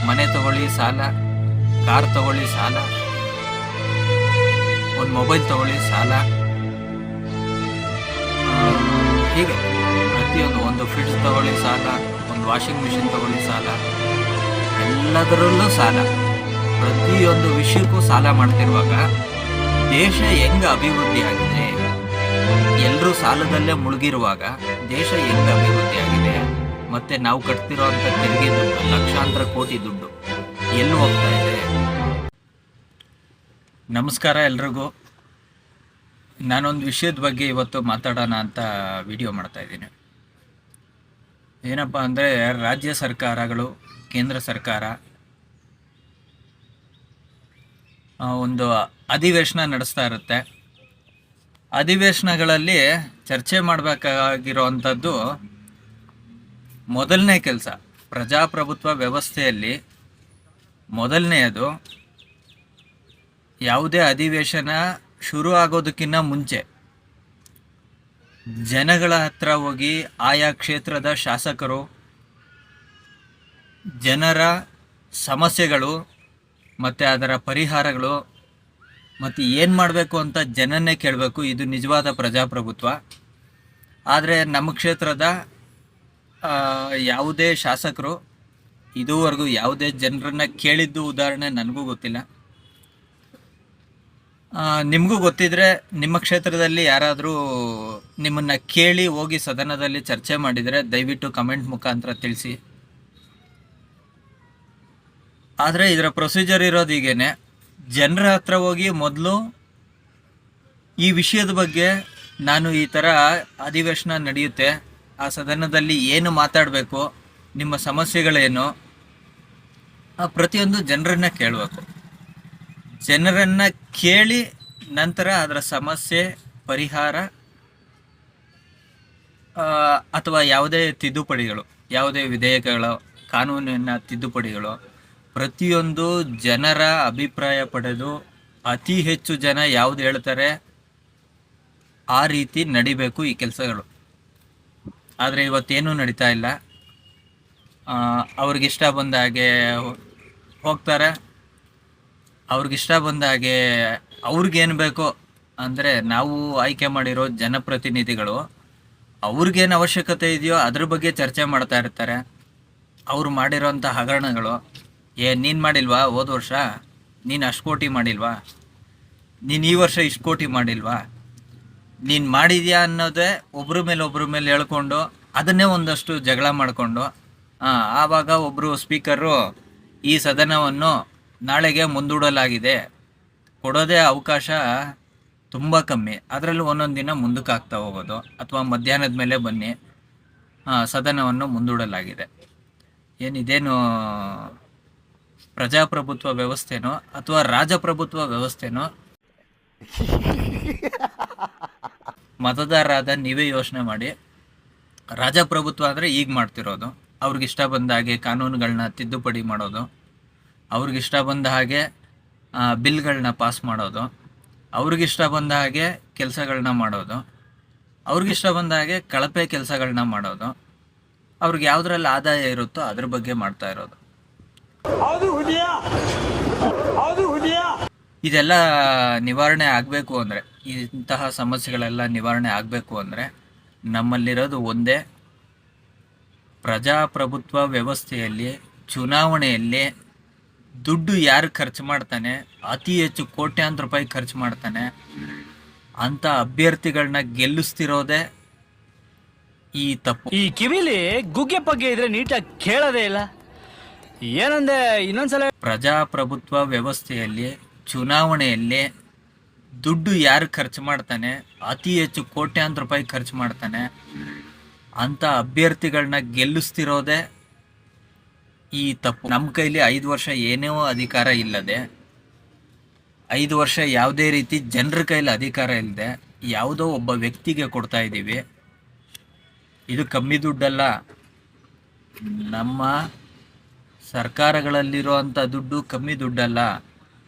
ಮನೆ ತಗೊಳ್ಳಿ ಸಾಲ, ಕಾರ್ ತಗೊಳ್ಳಿ ಸಾಲ, ಒಂದು ಮೊಬೈಲ್ ತಗೊಳ್ಳಿ ಸಾಲ, ಹೀಗೆ ಪ್ರತಿಯೊಂದು, ಒಂದು ಫ್ರಿಡ್ಜ್ ತಗೊಳ್ಳಿ ಸಾಲ, ಒಂದು ವಾಷಿಂಗ್ ಮಿಷಿನ್ ತಗೊಳ್ಳಿ ಸಾಲ, ಎಲ್ಲದರಲ್ಲೂ ಸಾಲ. ಪ್ರತಿಯೊಂದು ವಿಷಯಕ್ಕೂ ಸಾಲ ಮಾಡ್ತಿರುವಾಗ ದೇಶ ಹೆಂಗೆ ಅಭಿವೃದ್ಧಿ ಆಗಿದೆ? ಎಲ್ಲರೂ ಸಾಲದಲ್ಲೇ ಮುಳುಗಿರುವಾಗ ದೇಶ ಹೆಂಗೆ ಅಭಿವೃದ್ಧಿ ಆಗಿದೆ? ಮತ್ತೆ ನಾವು ಕಟ್ತಿರೋಂಥ ತೆರಿಗೆ ದುಡ್ಡು, ಲಕ್ಷಾಂತರ ಕೋಟಿ ದುಡ್ಡು ಎಲ್ಲಿ ಹೋಗ್ತಾ ಇದೆ? ನಮಸ್ಕಾರ ಎಲ್ರಿಗೂ. ನಾನೊಂದು ವಿಷಯದ ಬಗ್ಗೆ ಇವತ್ತು ಮಾತಾಡೋಣ ಅಂತ ವಿಡಿಯೋ ಮಾಡ್ತಾ ಇದ್ದೀನಿ. ಏನಪ್ಪ ಅಂದರೆ, ರಾಜ್ಯ ಸರ್ಕಾರಗಳು, ಕೇಂದ್ರ ಸರ್ಕಾರ ಒಂದು ಅಧಿವೇಶನ ನಡೆಸ್ತಾ ಇರುತ್ತೆ. ಅಧಿವೇಶನಗಳಲ್ಲಿ ಚರ್ಚೆ ಮಾಡಬೇಕಾಗಿರೋವಂಥದ್ದು ಮೊದಲನೇ ಕೆಲಸ. ಪ್ರಜಾಪ್ರಭುತ್ವ ವ್ಯವಸ್ಥೆಯಲ್ಲಿ ಮೊದಲನೆಯದು, ಯಾವುದೇ ಅಧಿವೇಶನ ಶುರು ಆಗೋದಕ್ಕಿಂತ ಮುಂಚೆ ಜನಗಳ ಹತ್ರ ಹೋಗಿ ಆಯಾ ಕ್ಷೇತ್ರದ ಶಾಸಕರು ಜನರ ಸಮಸ್ಯೆಗಳು ಮತ್ತು ಅದರ ಪರಿಹಾರಗಳು ಮತ್ತು ಏನು ಮಾಡಬೇಕು ಅಂತ ಜನನ್ನೇ ಕೇಳಬೇಕು. ಇದು ನಿಜವಾದ ಪ್ರಜಾಪ್ರಭುತ್ವ. ಆದರೆ ನಮ್ಮ ಕ್ಷೇತ್ರದ ಯಾವುದೇ ಶಾಸಕರು ಇದುವರೆಗೂ ಯಾವುದೇ ಜನರನ್ನು ಕೇಳಿದ್ದು ಉದಾಹರಣೆ ನನಗೂ ಗೊತ್ತಿಲ್ಲ. ನಿಮಗೂ ಗೊತ್ತಿದ್ರೆ, ನಿಮ್ಮ ಕ್ಷೇತ್ರದಲ್ಲಿ ಯಾರಾದರೂ ನಿಮ್ಮನ್ನು ಕೇಳಿ ಹೋಗಿ ಸದನದಲ್ಲಿ ಚರ್ಚೆ ಮಾಡಿದರೆ ದಯವಿಟ್ಟು ಕಮೆಂಟ್ ಮುಖಾಂತರ ತಿಳಿಸಿ. ಆದರೆ ಇದರ ಪ್ರೊಸೀಜರ್ ಇರೋದು ಹೀಗೇನೆ. ಜನರ ಹತ್ರ ಹೋಗಿ ಮೊದಲು ಈ ವಿಷಯದ ಬಗ್ಗೆ, ನಾನು ಈ ಥರ ಅಧಿವೇಶನ ನಡೆಯುತ್ತೆ, ಆ ಸದನದಲ್ಲಿ ಏನು ಮಾತಾಡಬೇಕು, ನಿಮ್ಮ ಸಮಸ್ಯೆಗಳೇನು, ಪ್ರತಿಯೊಂದು ಜನರನ್ನು ಕೇಳಬೇಕು. ಜನರನ್ನು ಕೇಳಿ ನಂತರ ಅದರ ಸಮಸ್ಯೆ ಪರಿಹಾರ ಅಥವಾ ಯಾವುದೇ ತಿದ್ದುಪಡಿಗಳು, ಯಾವುದೇ ವಿಧೇಯಕಗಳು, ಕಾನೂನಿನ ತಿದ್ದುಪಡಿಗಳು, ಪ್ರತಿಯೊಂದು ಜನರ ಅಭಿಪ್ರಾಯ ಪಡೆದು ಅತಿ ಹೆಚ್ಚು ಜನ ಯಾವುದು ಹೇಳ್ತಾರೆ ಆ ರೀತಿ ನಡಿಬೇಕು ಈ ಕೆಲಸಗಳು. ಆದರೆ ಇವತ್ತೇನೂ ನಡೀತಾ ಇಲ್ಲ. ಅವ್ರಿಗಿಷ್ಟ ಬಂದ ಹಾಗೆ ಹೋಗ್ತಾರೆ. ಅವ್ರಿಗಿಷ್ಟ ಬಂದ ಹಾಗೆ ಅವ್ರಿಗೇನು ಬೇಕೋ ಅಂದರೆ, ನಾವು ಆಯ್ಕೆ ಮಾಡಿರೋ ಜನಪ್ರತಿನಿಧಿಗಳು ಅವ್ರಿಗೇನು ಅವಶ್ಯಕತೆ ಇದೆಯೋ ಅದ್ರ ಬಗ್ಗೆ ಚರ್ಚೆ ಮಾಡ್ತಾ ಇರ್ತಾರೆ. ಅವರು ಮಾಡಿರೋಂಥ ಹಗರಣಗಳು, ನೀನು ಮಾಡಿಲ್ವಾ ಹೋದ ವರ್ಷ, ನೀನು ಅಷ್ಟು ಕೋಟಿ ಮಾಡಿಲ್ವಾ, ನೀನು ಈ ವರ್ಷ ಇಷ್ಟು ಕೋಟಿ ಮಾಡಿಲ್ವಾ, ನೀನು ಮಾಡಿದ್ಯಾ ಅನ್ನೋದೇ ಒಬ್ಬರ ಮೇಲೆ ಹೇಳ್ಕೊಂಡು ಅದನ್ನೇ ಒಂದಷ್ಟು ಜಗಳ ಮಾಡಿಕೊಂಡು ಆವಾಗ ಒಬ್ಬರು ಸ್ಪೀಕರು ಈ ಸದನವನ್ನು ನಾಳೆಗೆ ಮುಂದೂಡಲಾಗಿದೆ, ಕೊಡೋದೇ ಅವಕಾಶ ತುಂಬ ಕಮ್ಮಿ, ಅದರಲ್ಲೂ ಒಂದೊಂದು ದಿನ ಮುಂದಕ್ಕೆ ಆಗ್ತಾ ಹೋಗೋದು, ಅಥವಾ ಮಧ್ಯಾಹ್ನದ ಮೇಲೆ ಬನ್ನಿ ಸದನವನ್ನು ಮುಂದೂಡಲಾಗಿದೆ. ಇದೇನು ಪ್ರಜಾಪ್ರಭುತ್ವ ವ್ಯವಸ್ಥೆನೋ ಅಥವಾ ರಾಜಪ್ರಭುತ್ವ ವ್ಯವಸ್ಥೆನೋ? ಮತದಾರರಾದ ನೀವೇ ಯೋಚನೆ ಮಾಡಿ. ರಾಜಪ್ರಭುತ್ವ ಅಂದರೆ ಈಗ ಮಾಡ್ತಿರೋದು, ಅವ್ರಿಗಿಷ್ಟ ಬಂದ ಹಾಗೆ ಕಾನೂನುಗಳನ್ನ ತಿದ್ದುಪಡಿ ಮಾಡೋದು, ಅವ್ರಿಗಿಷ್ಟ ಬಂದ ಹಾಗೆ ಬಿಲ್ಗಳನ್ನ ಪಾಸ್ ಮಾಡೋದು, ಅವ್ರಿಗಿಷ್ಟ ಬಂದ ಹಾಗೆ ಕೆಲಸಗಳನ್ನ ಮಾಡೋದು, ಅವ್ರಿಗಿಷ್ಟ ಬಂದ ಹಾಗೆ ಕಳಪೆ ಕೆಲಸಗಳನ್ನ ಮಾಡೋದು, ಅವ್ರಿಗೆ ಯಾವುದ್ರಲ್ಲಿ ಆದಾಯ ಇರುತ್ತೋ ಅದ್ರ ಬಗ್ಗೆ ಮಾಡ್ತಾ ಇರೋದು. ಇದೆಲ್ಲ ನಿವಾರಣೆ ಆಗಬೇಕು ಅಂದರೆ, ಇಂತಹ ಸಮಸ್ಯೆಗಳೆಲ್ಲ ನಿವಾರಣೆ ಆಗಬೇಕು ಅಂದರೆ ನಮ್ಮಲ್ಲಿರೋದು ಒಂದೇ: ಪ್ರಜಾಪ್ರಭುತ್ವ ವ್ಯವಸ್ಥೆಯಲ್ಲಿ ಚುನಾವಣೆಯಲ್ಲಿ ದುಡ್ಡು ಯಾರು ಖರ್ಚು ಮಾಡ್ತಾನೆ, ಅತಿ ಹೆಚ್ಚು ಕೋಟ್ಯಾಂತರ ರೂಪಾಯಿ ಖರ್ಚು ಮಾಡ್ತಾನೆ ಅಂಥ ಅಭ್ಯರ್ಥಿಗಳನ್ನ ಗೆಲ್ಲಿಸ್ತಿರೋದೇ ಈ ತಪ್ಪು. ಈ ಕಿವಿಲಿ ಗುಗ್ಗೆ ಪಗ್ಗೆ ಇದ್ರೆ ನೀಟಾಗಿ ಕೇಳೋದೇ ಇಲ್ಲ. ಏನಂದೆ ಇನ್ನೊಂದ್ಸಲ? ಪ್ರಜಾಪ್ರಭುತ್ವ ವ್ಯವಸ್ಥೆಯಲ್ಲಿ ಚುನಾವಣೆಯಲ್ಲಿ ದುಡ್ಡು ಯಾರು ಖರ್ಚು ಮಾಡ್ತಾನೆ, ಅತಿ ಹೆಚ್ಚು ಕೋಟ್ಯಾಂತರ ರೂಪಾಯಿ ಖರ್ಚು ಮಾಡ್ತಾನೆ ಅಂಥ ಅಭ್ಯರ್ಥಿಗಳನ್ನ ಗೆಲ್ಲಿಸ್ತಿರೋದೇ ಈ ತಪ್ಪು. ನಮ್ಮ ಕೈಲಿ 5 ವರ್ಷ ಏನೇ ಅಧಿಕಾರ ಇಲ್ಲದೆ, 5 ವರ್ಷ ಯಾವುದೇ ರೀತಿ ಜನರ ಕೈಲಿ ಅಧಿಕಾರ ಇಲ್ಲದೆ ಯಾವುದೋ ಒಬ್ಬ ವ್ಯಕ್ತಿಗೆ ಕೊಡ್ತಾ ಇದ್ದೀವಿ. ಇದು ಕಮ್ಮಿ ದುಡ್ಡಲ್ಲ. ನಮ್ಮ ಸರ್ಕಾರಗಳಲ್ಲಿರುವಂಥ ದುಡ್ಡು ಕಮ್ಮಿ ದುಡ್ಡಲ್ಲ.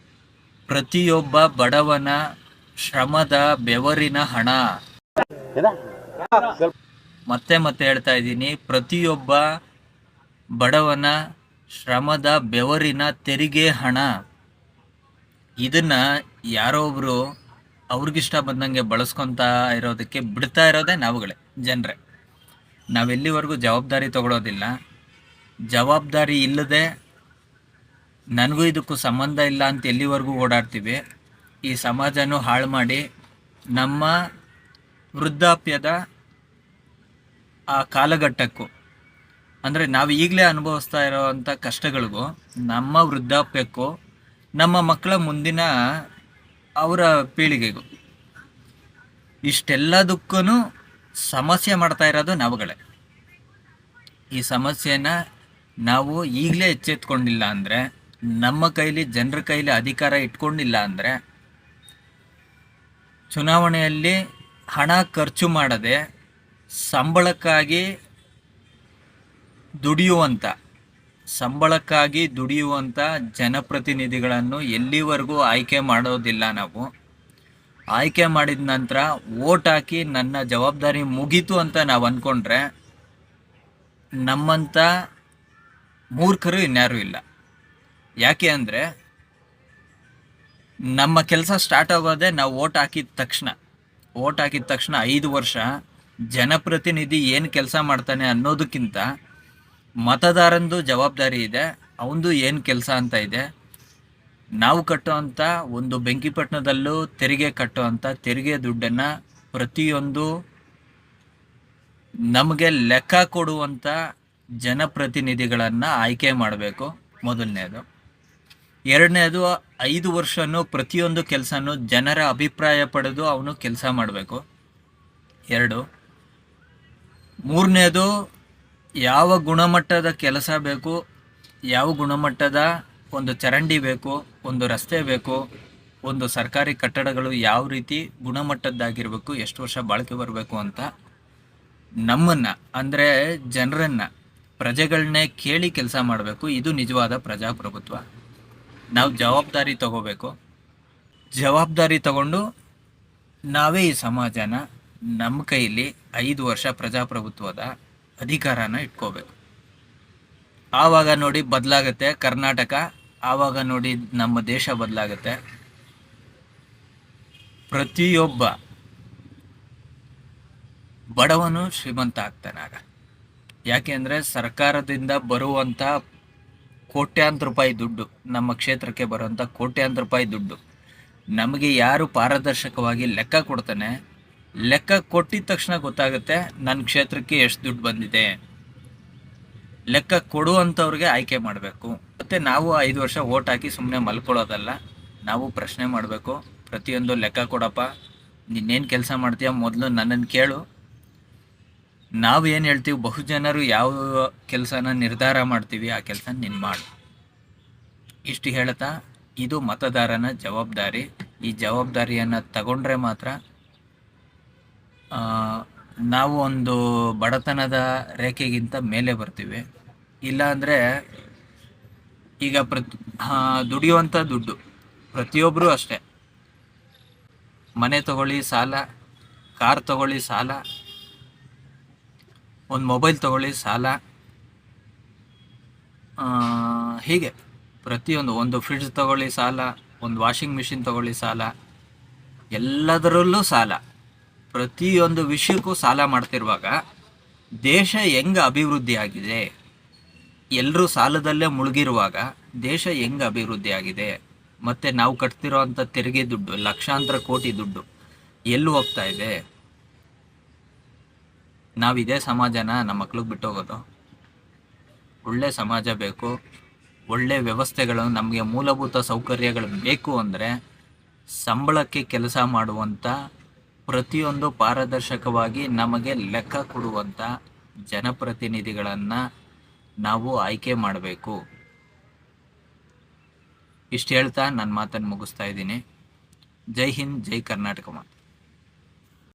ಪ್ರತಿಯೊಬ್ಬ ಬಡವನ ಶ್ರಮದ ಬೆವರಿನ ಹಣ. ಮತ್ತೆ ಹೇಳ್ತಾ ಇದ್ದೀನಿ, ಪ್ರತಿಯೊಬ್ಬ ಬಡವನ ಶ್ರಮದ ಬೆವರಿನ ತೆರಿಗೆ ಹಣ, ಇದನ್ನ ಯಾರೋ ಒಬ್ರು ಅವ್ರಿಗಿಷ್ಟ ಬಂದಂಗೆ ಬಳಸ್ಕೊತಾ ಇರೋದಕ್ಕೆ ಬಿಡ್ತಾ ಇರೋದೇ ನಾವುಗಳೇ, ಜನರೇ. ನಾವೆಲ್ಲಿವರೆಗೂ ಜವಾಬ್ದಾರಿ ತಗೊಳ್ಳೋದಿಲ್ಲ, ಜವಾಬ್ದಾರಿ ಇಲ್ಲದೆ ನನಗೂ ಇದಕ್ಕೂ ಸಂಬಂಧ ಇಲ್ಲ ಅಂತ ಎಲ್ಲಿವರೆಗೂ ಓಡಾಡ್ತೀವಿ, ಈ ಸಮಾಜನೂ ಹಾಳು ಮಾಡಿ ನಮ್ಮ ವೃದ್ಧಾಪ್ಯದ ಆ ಕಾಲಘಟ್ಟಕ್ಕೂ, ಅಂದರೆ ನಾವು ಈಗಲೇ ಅನುಭವಿಸ್ತಾ ಇರೋವಂಥ ಕಷ್ಟಗಳಿಗೂ, ನಮ್ಮ ವೃದ್ಧಾಪ್ಯಕ್ಕೂ, ನಮ್ಮ ಮಕ್ಕಳ ಮುಂದಿನ ಅವರ ಪೀಳಿಗೆಗೂ, ಇಷ್ಟೆಲ್ಲದಕ್ಕೂ ಸಮಸ್ಯೆ ಮಾಡ್ತಾ ಇರೋದು ನಾವುಗಳೇ. ಈ ಸಮಸ್ಯೆನ ನಾವು ಈಗಲೇ ಎಚ್ಚೆತ್ಕೊಂಡಿಲ್ಲ ಅಂದರೆ, ನಮ್ಮ ಕೈಲಿ, ಜನರ ಕೈಲಿ ಅಧಿಕಾರ ಇಟ್ಕೊಂಡಿಲ್ಲ ಅಂದರೆ, ಚುನಾವಣೆಯಲ್ಲಿ ಹಣ ಖರ್ಚು ಮಾಡದೆ ಸಂಬಳಕ್ಕಾಗಿ ದುಡಿಯುವಂಥ ಜನಪ್ರತಿನಿಧಿಗಳನ್ನು ಎಲ್ಲಿವರೆಗೂ ಆಯ್ಕೆ ಮಾಡೋದಿಲ್ಲ. ನಾವು ಆಯ್ಕೆ ಮಾಡಿದ ನಂತರ ವೋಟ್ ಹಾಕಿ ನನ್ನ ಜವಾಬ್ದಾರಿ ಮುಗೀತು ಅಂತ ನಾವು ಅಂದ್ಕೊಂಡ್ರೆ ನಮ್ಮಂಥ ಮೂರ್ಖರು ಇನ್ಯಾರೂ ಇಲ್ಲ. ಯಾಕೆ ಅಂದರೆ ನಮ್ಮ ಕೆಲಸ ಸ್ಟಾರ್ಟ್ ಆಗೋದೇ ನಾವು ವೋಟ್ ಹಾಕಿದ ತಕ್ಷಣ 5 ವರ್ಷ ಜನಪ್ರತಿನಿಧಿ ಏನು ಕೆಲಸ ಮಾಡ್ತಾನೆ ಅನ್ನೋದಕ್ಕಿಂತ ಮತದಾರಂದು ಜವಾಬ್ದಾರಿ ಇದೆ, ಅವಂದು ಏನು ಕೆಲಸ ಅಂತ ಇದೆ. ನಾವು ಕಟ್ಟುವಂಥ ಒಂದು ಬೆಂಕಿಪಟ್ಟಣದಲ್ಲೂ ತೆರಿಗೆ ಕಟ್ಟುವಂಥ ತೆರಿಗೆ ದುಡ್ಡನ್ನು ಪ್ರತಿಯೊಂದು ನಮಗೆ ಲೆಕ್ಕ ಕೊಡುವಂಥ ಜನಪ್ರತಿನಿಧಿಗಳನ್ನು ಆಯ್ಕೆ ಮಾಡಬೇಕು, ಮೊದಲನೇದು. ಎರಡನೇದು, 5 ವರ್ಷನೂ ಪ್ರತಿಯೊಂದು ಕೆಲಸನೂ ಜನರ ಅಭಿಪ್ರಾಯ ಪಡೆದು ಅವನು ಕೆಲಸ ಮಾಡಬೇಕು. 2. ಮೂರನೇದು, ಯಾವ ಗುಣಮಟ್ಟದ ಕೆಲಸ ಬೇಕು, ಯಾವ ಗುಣಮಟ್ಟದ ಒಂದು ಚರಂಡಿ ಬೇಕು, ಒಂದು ರಸ್ತೆ ಬೇಕು, ಒಂದು ಸರ್ಕಾರಿ ಕಟ್ಟಡಗಳು ಯಾವ ರೀತಿ ಗುಣಮಟ್ಟದ್ದಾಗಿರಬೇಕು, ಎಷ್ಟು ವರ್ಷ ಬಾಳಿಕೆ ಬರಬೇಕು ಅಂತ ನಮ್ಮನ್ನು, ಅಂದರೆ ಜನರನ್ನು, ಪ್ರಜೆಗಳನ್ನೇ ಕೇಳಿ ಕೆಲಸ ಮಾಡಬೇಕು. ಇದು ನಿಜವಾದ ಪ್ರಜಾಪ್ರಭುತ್ವ. ನಾವು ಜವಾಬ್ದಾರಿ ತಗೋಬೇಕು. ಜವಾಬ್ದಾರಿ ತಗೊಂಡು ನಾವೇ ಈ ಸಮಾಜನ ನಮ್ಮ ಕೈಲಿ 5 ವರ್ಷ ಪ್ರಜಾಪ್ರಭುತ್ವದ ಅಧಿಕಾರನ ಇಟ್ಕೋಬೇಕು. ಆವಾಗ ನೋಡಿ ಬದಲಾಗುತ್ತೆ ಕರ್ನಾಟಕ, ಆವಾಗ ನೋಡಿ ನಮ್ಮ ದೇಶ ಬದಲಾಗುತ್ತೆ. ಪ್ರತಿಯೊಬ್ಬ ಬಡವನು ಶ್ರೀಮಂತ ಆಗ್ತಾನೆ ಆಗ. ಯಾಕೆ ಅಂದರೆ ಸರ್ಕಾರದಿಂದ ಬರುವಂಥ ಕೋಟ್ಯಾಂತರ ರೂಪಾಯಿ ದುಡ್ಡು, ನಮ್ಮ ಕ್ಷೇತ್ರಕ್ಕೆ ಬರುವಂಥ ಕೋಟ್ಯಾಂತರ ರೂಪಾಯಿ ದುಡ್ಡು ನಮಗೆ ಯಾರು ಪಾರದರ್ಶಕವಾಗಿ ಲೆಕ್ಕ ಕೊಡ್ತಾನೆ, ಲೆಕ್ಕ ಕೊಟ್ಟಿದ ತಕ್ಷಣ ಗೊತ್ತಾಗುತ್ತೆ ನನ್ನ ಕ್ಷೇತ್ರಕ್ಕೆ ಎಷ್ಟು ದುಡ್ಡು ಬಂದಿದೆ. ಲೆಕ್ಕ ಕೊಡುವಂಥವ್ರಿಗೆ ಆಯ್ಕೆ ಮಾಡಬೇಕು. ಮತ್ತು ನಾವು 5 ವರ್ಷ ಓಟ್ ಹಾಕಿ ಸುಮ್ಮನೆ ಮಲ್ಕೊಳ್ಳೋದಲ್ಲ, ನಾವು ಪ್ರಶ್ನೆ ಮಾಡಬೇಕು. ಪ್ರತಿಯೊಂದು ಲೆಕ್ಕ ಕೊಡಪ್ಪ, ನೀನೇನು ಕೆಲಸ ಮಾಡ್ತೀಯ ಮೊದಲು ನನ್ನನ್ನು ಕೇಳು. ನಾವು ಏನು ಹೇಳ್ತೀವಿ, ಬಹುಜನರು ಯಾವ ಕೆಲಸನ ನಿರ್ಧಾರ ಮಾಡ್ತೀವಿ ಆ ಕೆಲಸ ನೀನು ಮಾಡು. ಇಷ್ಟು ಹೇಳ್ತಾ, ಇದು ಮತದಾರನ ಜವಾಬ್ದಾರಿ. ಈ ಜವಾಬ್ದಾರಿಯನ್ನು ತಗೊಂಡ್ರೆ ಮಾತ್ರ ನಾವು ಒಂದು ಬಡತನದ ರೇಖೆಗಿಂತ ಮೇಲೆ ಬರ್ತೀವಿ. ಇಲ್ಲಾಂದರೆ ಈಗ ದುಡಿಯುವಂಥ ದುಡ್ಡು ಪ್ರತಿಯೊಬ್ಬರೂ ಅಷ್ಟೇ. ಮನೆ ತಗೊಳ್ಳಿ ಸಾಲ, ಕಾರ್ ತಗೊಳ್ಳಿ ಸಾಲ, ಒಂದು ಮೊಬೈಲ್ ತಗೊಳ್ಳಿ ಸಾಲ, ಹೀಗೆ ಪ್ರತಿಯೊಂದು, ಒಂದು ಫ್ರಿಡ್ಜ್ ತಗೊಳ್ಳಿ ಸಾಲ, ಒಂದು ವಾಷಿಂಗ್ ಮಿಷಿನ್ ತಗೊಳ್ಳಿ ಸಾಲ, ಎಲ್ಲದರಲ್ಲೂ ಸಾಲ. ಪ್ರತಿಯೊಂದು ವಿಷಯಕ್ಕೂ ಸಾಲ ಮಾಡ್ತಿರುವಾಗ ದೇಶ ಹೆಂಗೆ ಅಭಿವೃದ್ಧಿ ಆಗಿದೆ? ಎಲ್ಲರೂ ಸಾಲದಲ್ಲೇ ಮುಳುಗಿರುವಾಗ ದೇಶ ಹೆಂಗೆ ಅಭಿವೃದ್ಧಿ ಆಗಿದೆ? ಮತ್ತು ನಾವು ಕಟ್ತಿರೋ ಅಂಥ ತೆರಿಗೆ ದುಡ್ಡು, ಲಕ್ಷಾಂತರ ಕೋಟಿ ದುಡ್ಡು ಎಲ್ಲಿ ಹೋಗ್ತಾ ಇದೆ? ನಾವಿದೇ ಸಮಾಜನ ನಮ್ಮ ಮಕ್ಳಿಗೆ ಬಿಟ್ಟೋಗೋದು? ಒಳ್ಳೆ ಸಮಾಜ ಬೇಕು, ಒಳ್ಳೆ ವ್ಯವಸ್ಥೆಗಳು, ನಮಗೆ ಮೂಲಭೂತ ಸೌಕರ್ಯಗಳು ಬೇಕು ಅಂದರೆ ಸಂಬಳಕ್ಕೆ ಕೆಲಸ ಮಾಡುವಂಥ, ಪ್ರತಿಯೊಂದು ಪಾರದರ್ಶಕವಾಗಿ ನಮಗೆ ಲೆಕ್ಕ ಕೊಡುವಂಥ ಜನಪ್ರತಿನಿಧಿಗಳನ್ನು ನಾವು ಆಯ್ಕೆ ಮಾಡಬೇಕು. ಇಷ್ಟು ಹೇಳ್ತಾ ನನ್ನ ಮಾತನ್ನು ಮುಗಿಸ್ತಾ ಇದ್ದೀನಿ. ಜೈ ಹಿಂದ್, ಜೈ ಕರ್ನಾಟಕ ಮಾತು.